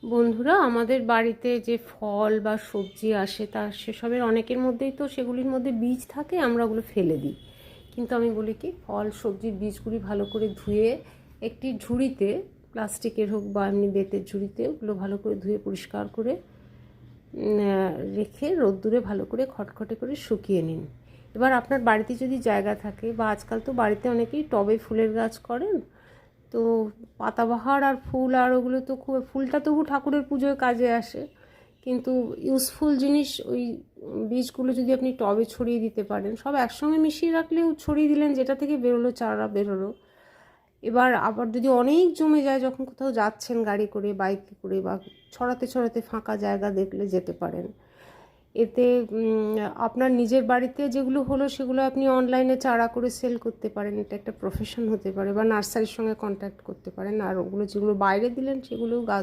বন্ধুরা, আমাদের বাড়িতে যে ফল বা সবজি আসে তার সেসবের অনেকের মধ্যেই তো সেগুলির মধ্যে বীজ থাকে, আমরা ওগুলো ফেলে দিই। কিন্তু আমি বলি কি, ফল সবজির বীজগুলি ভালো করে ধুয়ে একটি ঝুড়িতে, প্লাস্টিকের হোক বা এমনি বেতের ঝুড়িতে, ওগুলো ভালো করে ধুয়ে পরিষ্কার করে রেখে রোদ্দুরে ভালো করে খটখটে করে শুকিয়ে নিন। এবার আপনার বাড়িতে যদি জায়গা থাকে, বা আজকাল তো বাড়িতে অনেকেই টবে ফুলের গাছ করেন, তো পাতাবাহার আর ফুল আর ওগুলো তো খুব, ফুলটা তবু ঠাকুরের পুজোয় কাজে আসে, কিন্তু ইউজফুল জিনিস ওই বীজগুলো যদি আপনি টবে ছড়িয়ে দিতে পারেন, সব একসঙ্গে মিশিয়ে রাখলেও ছড়িয়ে দিলেন, যেটা থেকে বেরোলো চারা বেরোলো। এবার আবার যদি অনেক জমে যায়, যখন কোথাও যাচ্ছেন গাড়ি করে, বাইকে করে, বা ছড়াতে ছড়াতে ফাঁকা জায়গা দেখলে যেতে পারেন। এতে আপনার নিজের বাড়িতে যেগুলো হলো সেগুলো আপনি অনলাইনে চারা করে সেল করতে পারেন, এটা একটা প্রফেশন হতে পারে, বা নার্সারির সঙ্গে কন্ট্যাক্ট করতে পারেন। আর ওগুলো যেগুলো বাইরে দিলেন সেগুলোও গাছ